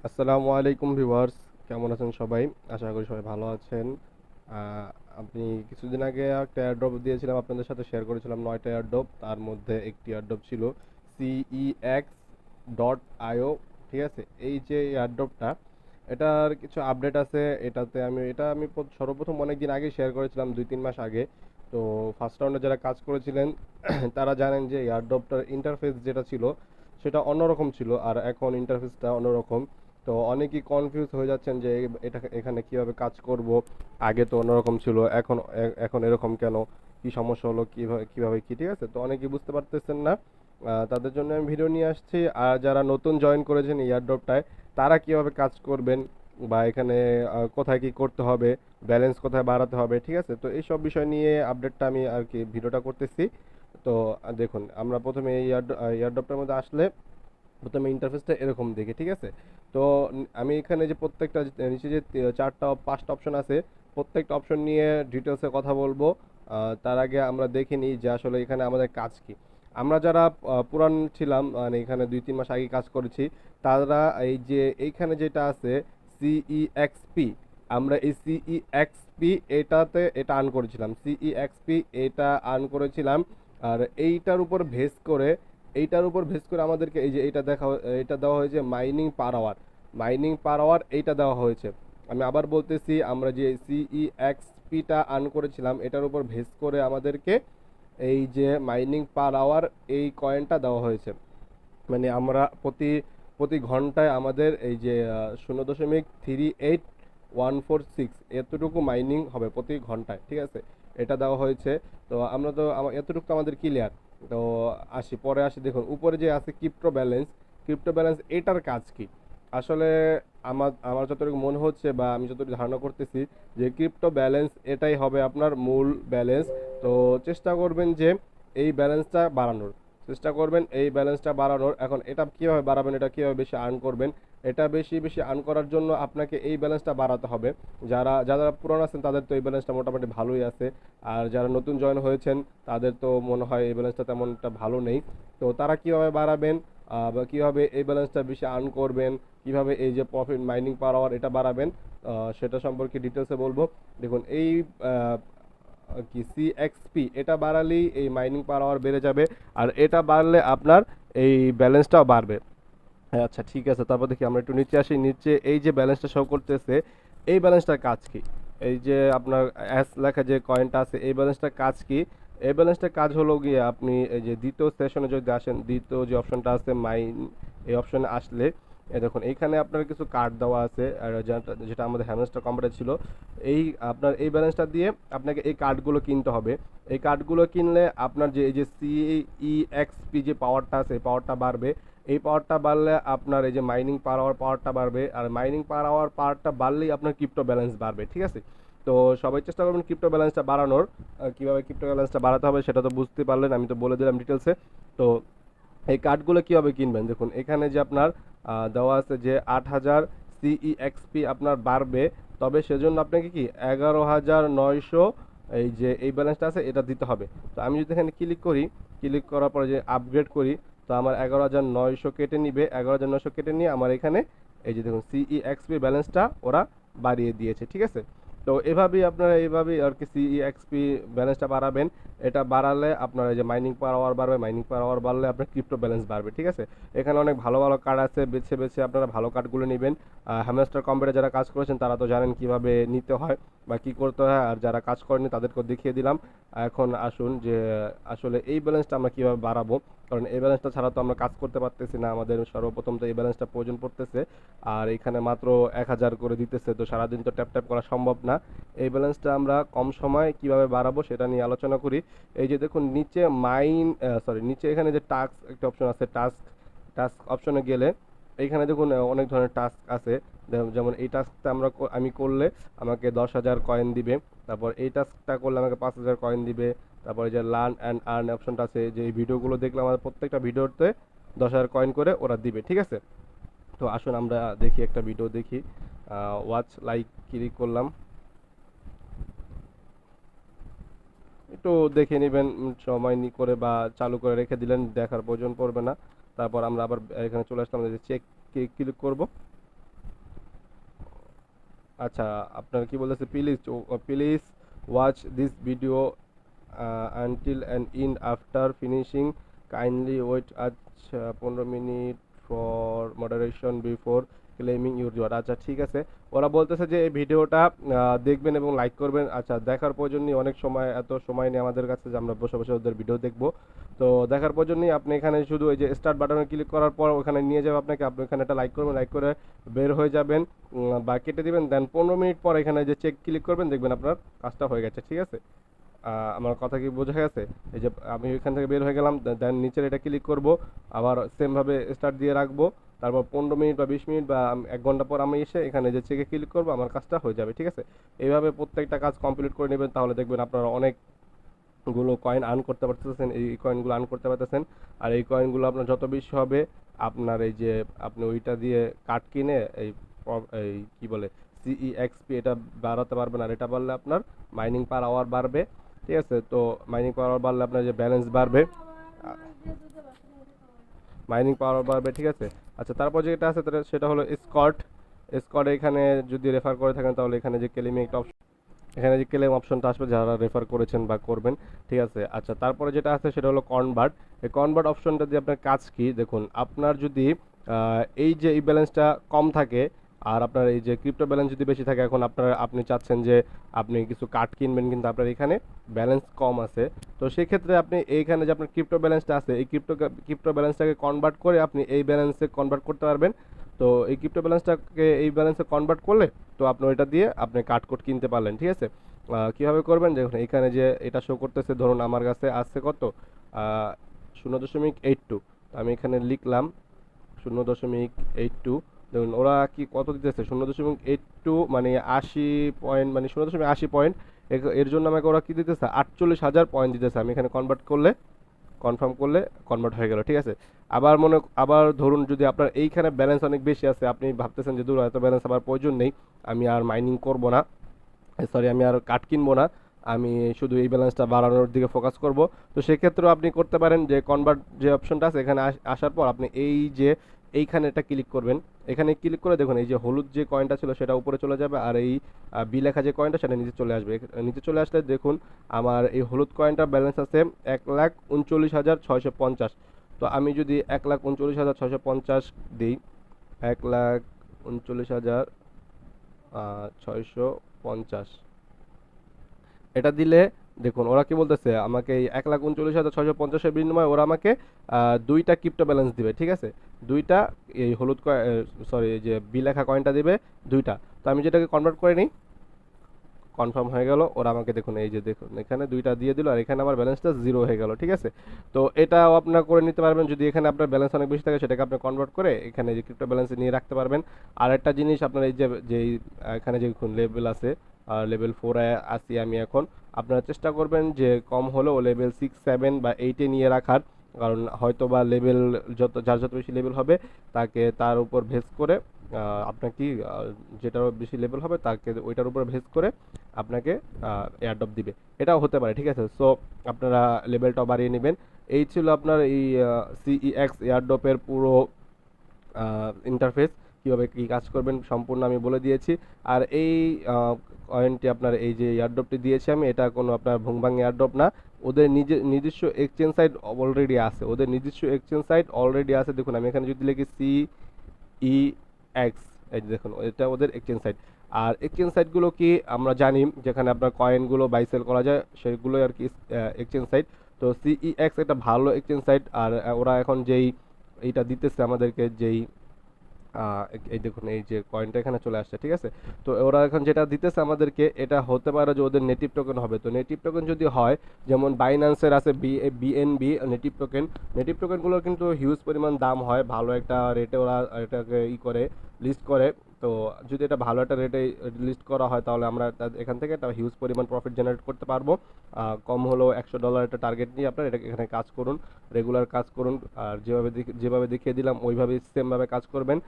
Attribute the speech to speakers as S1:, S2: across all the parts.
S1: আসসালামু আলাইকুম ভিউয়ার্স, কেমন আছেন সবাই? আশা করি সবাই ভালো আছেন। আহ, আপনি কিছুদিন আগে একটা এয়ারড্রপ দিয়েছিলাম, আপনাদের সাথে শেয়ার করেছিলাম 9টা এয়ারড্রপ। তার মধ্যে একটি এয়ারড্রপ ছিল CEX.io। ঠিক আছে, এই যে এয়ারড্রপটা, এটার কিছু আপডেট আছে। এটা আমি সর্বপ্রথম অনেক দিন আগে শেয়ার করেছিলাম, 2-3 মাস আগে। তো ফার্স্ট রাউন্ডে যারা কাজ করেছিলেন তারা জানেন যে এয়ারড্রপটার ইন্টারফেস যেটা ছিল সেটা অন্যরকম ছিল, আর এখন ইন্টারফেসটা অন্যরকম। তো অনেকেই কনফিউজ হয়ে যাচ্ছেন যে এটা এখানে কিভাবে কাজ করব। আগে তো অন্যরকম ছিল, এখন এরকম কেন, কি সমস্যা হলো, কিভাবে কিভাবে কি, ঠিক আছে? তো অনেকেই বুঝতে পারতেছেন না। তাদের জন্য আমি ভিডিও নিয়ে আসছি। আর যারা নতুন জয়েন করেছেন এয়ারড্রপটায়, তারা কিভাবে কাজ করবেন, বা এখানে কোথায় কি করতে হবে, ব্যালেন্স কোথায় বাড়াতে হবে, ঠিক আছে? তো এই সব বিষয় নিয়ে আপডেটটা আমি আর কি ভিডিওটা করতেছি। তো দেখুন, আমরা প্রথমে এই এয়ারড্রপটার মধ্যে আসলে প্রথমে ইন্টারফেসটা এরকম দেখে, ঠিক আছে? তো আমি এখানে যে প্রত্যেকটা নিচে যে 4টা 5টা অপশন আছে, প্রত্যেকটা অপশন নিয়ে ডিটেলসে কথা বলবো। তার আগে আমরা দেখে নিই যে আসলে এখানে আমাদের কাজ কি। আমরা যারা পুরান ছিলাম, মানে এখানে 2-3 মাস আগে কাজ করেছি, তারা এই যে এইখানে যেটা আছে CEXP, আমরা এই CEXP এটা আর্ন করেছিলাম, CEXP এটা আর্ন করেছিলাম। আর এইটার উপর ভেস করে আমাদেরকে এই যে এটা দেওয়া হয়েছে mining per hour. Mining per hour এইটা দেওয়া হয়েছে। আমি আবার বলতেছি, আমরা যে CEXPটা আর্ন করেছিলাম, এটার উপর ভেস করে আমাদেরকে এই যে মাইনিং পার আওয়ার এই কয়েনটা দেওয়া হয়েছে। মানে আমরা প্রতি প্রতি ঘন্টায় আমাদের এই যে 0.3814 এতটুকু মাইনিং হবে প্রতি ঘন্টায়, ঠিক আছে? এটা দেওয়া হয়েছে। তো আমরা তো এতটুকু তো আমাদের ক্লিয়ার। তো পরে আসি, দেখুন উপরে যে আছে ক্রিপ্টো ব্যালেন্স এটার কাজ কি আসলে? আমার আমার যতটুকু মনে হচ্ছে বা আমি যতটুকু ধারণা করতেছি, যে ক্রিপ্টো ব্যালেন্স এটাই হবে আপনার মূল ব্যালেন্স। তো চেষ্টা করবেন যে এই ব্যালেন্সটা বাড়ানোর এখন এটা কিভাবে বাড়াবেন, এটা কিভাবে বেশি আর্ন করবেন? এটা বেশি বেশি আর্ন করার জন্য আপনাকে এই ব্যালেন্সটা বাড়াতে হবে। যারা যারা পুরান আছেন তাদের তো এই ব্যালেন্সটা মোটামুটি ভালোই আছে। আর যারা নতুন জয়েন হয়েছেন, তাদের তো মনে হয় এই ব্যালেন্সটা তেমনটা ভালো নেই। তো তারা কিভাবে বাড়াবেন, বা কিভাবে এই ব্যালেন্সটা বেশি আর্ন করবেন, কিভাবে এই যে প্রফিট মাইনিং পাওয়ার আওয়ার এটা বাড়াবেন, সেটা সম্পর্কে ডিটেলসে বলবো। দেখুন এই কি CXP এটা বাড়ালেই এই মাইনিং পাওয়ার আওয়ার বেড়ে যাবে, আর এটা বাড়লে আপনার এই ব্যালেন্সটাও বাড়বে। হ্যাঁ, আচ্ছা ঠিক আছে। তারপর দেখি আমরা একটু নিচে আসি। নিচে এই যে ব্যালেন্সটা শো করতেছে, এই ব্যালেন্সটার কাজ কি? এই যে আপনার অ্যাস লেখা যে কয়েনটা আছে, এই ব্যালেন্সটার কাজ কি? এই ব্যালেন্সটার কাজ হলো গিয়ে, আপনি এই যে দ্বিতীয় সেশনে যদি আসেন, দ্বিতীয় যে অপশনটা আছে মাইন, এই অপশনে আসলে এই দেখুন এইখানে আপনার কিছু কার্ড দেওয়া আছে। আর যেটা আমাদের হ্যামস্টার কোম্পানি ছিল, এই আপনার এই ব্যালেন্সটা দিয়ে আপনাকে এই কার্ডগুলো কিনতে হবে। এই কার্ডগুলো কিনলে আপনার যে এই যে CEXP যে পাওয়ারটা আছে, এই পাওয়ারটা বাড়বে। এই পাওয়ারটা বাড়লে আপনার এই যে মাইনিং পার আওয়ার পাওয়ারটা বাড়বে, আর মাইনিং পার আওয়ার পাওয়ারটা বাড়লেই আপনার ক্রিপ্টো ব্যালেন্স বাড়বে, ঠিক আছে? তো সবাই চেষ্টা করবেন ক্রিপ্টো ব্যালেন্সটা বাড়ানোর। কিভাবে ক্রিপ্টো ব্যালেন্সটা বাড়াতে হবে সেটা তো বুঝতে পারলেন, আমি তো বলে দিলাম ডিটেলসে। তো এই কার্ডগুলো কিভাবে কিনবেন, দেখুন এখানে যে আপনার দেওয়া আছে যে 8,000 CEXP আপনার বাড়বে, তবে সেজন্য আপনাকে কি 11,900 এই যে এই ব্যালেন্সটা আছে এটা দিতে হবে। তো আমি যদি এখানে ক্লিক করার পরে যে আপগ্রেড করি, তো আমার 11,900 কেটে নিবে। 11,900 কেটে নিয়ে আমার এখানে এই যে দেখুন CEXP ব্যালেন্সটা ওরা বাড়িয়ে দিয়েছে, ঠিক আছে? তো এইভাবেই আর কি CEXP ব্যালেন্সটা বাড়াবেন। এটা বাড়ালে আপনার এই যে মাইনিং পাওয়ার আওয়ার বাড়বে, মাইনিং পাওয়ার আওয়ার বাড়লে আপনার ক্রিপ্টো ব্যালেন্স বাড়বে, ঠিক আছে? এখানে অনেক ভালো ভালো কার্ড আছে, বেছে বেছে আপনারা ভালো কার্ডগুলো নেবেন। হ্যামস্টার কম্পিউটার যারা কাজ করেছেন তারা তো জানেন কিভাবে নিতে হয় বা কি করতে হয়, আর যারা কাজ করেনি তাদেরকেও দেখিয়ে দিলাম। এখন আসুন যে আসলে এই ব্যালেন্সটা আমরা কিভাবে বাড়াবো, কারণ এই ব্যালেন্সটা ছাড়া তো আমরা কাজ করতে পারতেছি না। আমাদের সর্বপ্রথম তো এই ব্যালেন্সটা প্রয়োজন পড়তেছে। আর এখানে মাত্র 1,000 করে দিতেছে, তো সারাদিন তো ট্যাপ ট্যাপ করা সম্ভব না। এই ব্যালেন্সটা আমরা কম সময় কিভাবে বাড়াবো সেটা নিয়ে আলোচনা করি। এই যে দেখুন নিচে নিচে এখানে যে টাস্ক একটা অপশন আছে, টাস্ক টাস্ক অপশনে গেলে এইখানে দেখুন অনেক ধরনের টাস্ক আছে। যেমন এই টাস্কটা আমি করলে আমাকে 10,000 কয়েন দিবে। তারপর এই টাস্কটা করলে আমাকে 5,000 কয়েন দিবে। তারপরে যে লার্ন অ্যান্ড আর্ন অপশনটা আছে, যে এই ভিডিওগুলো দেখলে আমাদের প্রত্যেকটা ভিডিওতে 10,000 কয়েন করে ওরা দিবে, ঠিক আছে? তো আসুন আমরা দেখি, একটা ভিডিও দেখি। ওয়াচ লাইক ক্লিক করলাম, একটু দেখে নেবেন। সময় করে বা চালু করে রেখে দিলেন, দেখার প্রয়োজন পড়বে না। তারপর আমরা আবার এখানে চলে আসলাম, যে চেক ক্লিক করব। আচ্ছা, আপনার কি বলতেছে, please please watch this video until and in after finishing kindly wait. আচ্ছা, 15 minute for moderation before claiming your reward. আচ্ছা ঠিক আছে, ওরা বলতেছে যে এই ভিডিওটা দেখবেন এবং লাইক করবেন। আচ্ছা, দেখার প্রয়োজন নেই, অনেক সময় এত সময় নেই আমাদের কাছে যে আমরা বসে বসে ওদের ভিডিও দেখবো। তো দেখার প্রয়োজন নেই, আপনি এখানে শুধু এই যে স্টার্ট বাটনে ক্লিক করার পর ওখানে নিয়ে যাবে আপনাকে, আপনি এখানে একটা লাইক করবেন, লাইক করে বের হয়ে যাবেন বা কেটে দিবেন। দেন 15 মিনিট পর এখানে যে চেক ক্লিক করবেন, দেখবেন আপনার কাজটা হয়ে গেছে। ঠিক আছে, আমার কথা কি বোঝা গেছে? এই যে আমি এখান থেকে বের হয়ে গেলাম, দেন নিচের এটা ক্লিক করব, আবার সেমভাবে স্টার্ট দিয়ে রাখবো, তারপর 15 মিনিট বা 20 মিনিট বা 1 ঘন্টা পর আমি এসে এখানে যে চেকে ক্লিক করবো, আমার কাজটা হয়ে যাবে। ঠিক আছে, এইভাবে প্রত্যেকটা কাজ কমপ্লিট করে নেবেন, তাহলে দেখবেন আপনারা অনেকগুলো কয়েন আর্ন করতে পারতেছেন, এই কয়েনগুলো আর্ন করতে পারতেছেন। আর এই কয়েনগুলো আপনার যত বেশি হবে, আপনার এই যে আপনি ওইটা দিয়ে কার্ড কিনে এই কি বলে সিইএক্সপি এটা বাড়াতে পারবেন। আর এটা বাড়লে আপনার মাইনিং পার আওয়ার বাড়বে। ঠিক আছে, তো মাইনিং পাওয়ার বাড়লে আপনার যে ব্যালেন্স বাড়বে, মাইনিং পাওয়ার বাড়বে। ঠিক আছে, আচ্ছা তারপর যেটা আছে সেটা হলো স্কট। স্কট এখানে যদি রেফার করে থাকেন তাহলে এখানে যে ক্লেমিং একটা অপশন, এখানে যে ক্লেম অপশনটা আসবে যারা রেফার করেছেন বা করবেন। ঠিক আছে, আচ্ছা তারপরে যেটা আছে সেটা হলো কনভার্ট। এই কনভার্ট অপশনটা দিয়ে আপনার কাজ কি দেখুন, আপনার যদি এই যে এই ব্যালেন্সটা কম থাকে আর আপনার এই যে ক্রিপ্টো ব্যালেন্স যদি বেশি থাকে, এখন আপনি চাচ্ছেন যে আপনি কিছু কার্ড কিনবেন কিন্তু আপনার এখানে ব্যালেন্স কম আছে, তো সেই ক্ষেত্রে আপনি এইখানে যে আপনার ক্রিপ্টো ব্যালেন্সটা আছে এই ক্রিপ্টো ব্যালেন্সটাকে কনভার্ট করে আপনি এই ব্যালেন্সে কনভার্ট করতে পারবেন। তো এই ক্রিপ্টো ব্যালেন্সটাকে এই ব্যালেন্সে কনভার্ট করলে তো আপনি ওইটা দিয়ে আপনি কার্ড কোড কিনতে পারলেন। ঠিক আছে, কীভাবে করবেন দেখুন, এখানে যে এটা শো করতেছে, ধরুন আমার কাছে আছে কত 0.82, আমি এখানে লিখলাম 0.82। দেখুন ওরা কি কত দিতেছে, 0.82 মানে 80 পয়েন্ট, মানে 0.80 পয়েন্ট। এর জন্য আমাকে ওরা কি দিতেছে, 48,000 পয়েন্ট দিতেছে। আমি এখানে কনফার্ম করলে কনভার্ট হয়ে গেল। ঠিক আছে, আবার ধরুন যদি আপনার এইখানে ব্যালেন্স অনেক বেশি আছে, আপনি ভাবতেছেন যে দূর এত ব্যালেন্স আমার প্রয়োজন নেই, আমি আর মাইনিং করব না, সরি আমি আর কাঠ কিনবো না, আমি শুধু এই ব্যালেন্সটা বাড়ানোর দিকে ফোকাস করব। তো সেক্ষেত্রেও আপনি করতে পারেন যে কনভার্ট যে অপশনটা আছে এখানে আসার পর আপনি এই যে এইখানে এটা ক্লিক করবেন। এখানে ক্লিক করে দেখুন এই যে হলুদ যে কয়েনটা ছিল সেটা উপরে চলে যাবে, আর এই বি লেখা যে কয়েনটা সেটা নিচে চলে আসবে। নিচে চলে আসলে দেখুন আমার এই হলুদ কয়েনটার ব্যালেন্স আছে 1,39,650। তো আমি যদি 1,39,650 দিই, 1,39,650 এটা দিলে দেখুন ওরা কি বলতেছে, আমাকে এই 1,39,650-এর বিনিময়ে ওরা আমাকে দুইটা ক্রিপ্টো ব্যালেন্স দিবে। ঠিক আছে, দুইটা এই হলুদ সরি এই যে বি লেখা কয়েনটা দিবে দুইটা। তো আমি যেটাকে কনভার্ট করে নিই, কনফার্ম হয়ে গেল, ওরা আমাকে দেখুন এই যে দেখুন এখানে দুইটা দিয়ে দিল, আর এখানে আমার ব্যালেন্সটা জিরো হয়ে গেল। ঠিক আছে, তো এটাও আপনার করে নিতে পারবেন, যদি এখানে আপনার ব্যালেন্স অনেক বেশি থাকে সেটাকে আপনি কনভার্ট করে এখানে যে ক্রিপ্টো ব্যালেন্সে নিয়ে রাখতে পারবেন। আর একটা জিনিস আপনার এই যে যেই এখানে যে লেভেল আছে, লেভেল 4-এ আসি আমি এখন, আপনারা চেষ্টা করবেন যে কম হলেও লেভেল 6, 7 বা 8-এ নিয়ে রাখার, কারণ হয়তো বা লেভেল যার যত বেশি লেভেল হবে তার উপর ভেস করে আপনার কি যেটার বেশি লেভেল হবে তাকে ওইটার উপর ভেস করে আপনাকে এয়ারড্রপ দিবে, এটাও হতে পারে। ঠিক আছে, সো আপনারা লেভেলটাও বাড়িয়ে নেবেন। এই ছিল আপনার এই সিইএক্স এয়ারড্রপের পুরো ইন্টারফেস, কীভাবে কী কাজ করবেন সম্পূর্ণ আমি বলে দিয়েছি। আর এই কয়েনটি আপনার এই যে এয়ারড্রপটি দিয়েছি আমি, এটা কোনো আপনার ভুংবাং এয়ারড্রপ না, ওদের নিজস্ব এক্সচেঞ্জ সাইট অলরেডি আছে, ওদের নিজস্ব এক্সচেঞ্জ সাইট অলরেডি আছে। দেখুন আমি এখানে যদি লিখি সিইএক্স, এই যে দেখুন এটা ওদের এক্সচেঞ্জ সাইট। আর এক্সচেঞ্জ সাইটগুলো কি আমরা জানি, যেখানে আপনার কয়েনগুলো বাই সেল করা যায় সেগুলোই আর কি এক্সচেঞ্জ সাইট। তো সিইএক্স একটা ভালো এক্সচেঞ্জ সাইট। আর ওরা এখন যেই এইটা দিতেছে আমাদেরকে, যেই এই দেখুন এই যে কয়েনটা এখানে চলে আসছে। ঠিক আছে, তো ওরা এখন যেটা দিতেছে আমাদেরকে এটা হতে পারে যে ওদের নেটিভ টোকেন হবে। তো নেটিভ টোকেন যদি হয়, যেমন বাইন্যান্সের আছে বিএনবি নেটিভ টোকেন, নেটিভ টোকেনগুলোর কিন্তু হিউজ পরিমাণ দাম হয়, ভালো একটা রেটে ওরা এটাকে করে লিস্ট করে। তো যদি এটা ভালো একটা রেটে লিস্ট করা হয় তাহলে আমরা এখান থেকে একটা হিউজ পরিমাণ প্রফিট জেনারেট করতে পারবো। কম হলেও $100 একটা টার্গেট নিয়ে আপনার এটা এখানে কাজ করুন, রেগুলার কাজ করুন। আর যেভাবে দেখিয়ে দিলাম ওইভাবে সেমভাবে কাজ করবেন,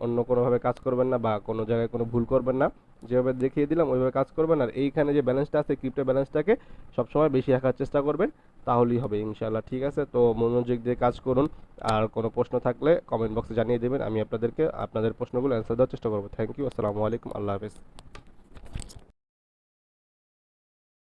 S1: অন্য কোনোভাবে কাজ করবেন না বা কোনো জায়গায় কোনো ভুল করবেন না, যেভাবে দেখিয়ে দিলাম ওইভাবে কাজ করবেন। আর এইখানে যে ব্যালেন্সটা আছে ক্রিপ্টো ব্যালেন্সটাকে সবসময় বেশি রাখার চেষ্টা করবেন, তাহলেই হবে ইনশাআল্লাহ। ঠিক আছে, তো মনোযোগ দিয়ে কাজ করুন। আর কোনো প্রশ্ন থাকলে কমেন্ট বক্সে জানিয়ে দেবেন, আমি আপনাদের প্রশ্নগুলো অ্যান্সার দেওয়ার চেষ্টা করবো। থ্যাংক ইউ, আসসালামু আলাইকুম, আল্লাহ হাফেজ।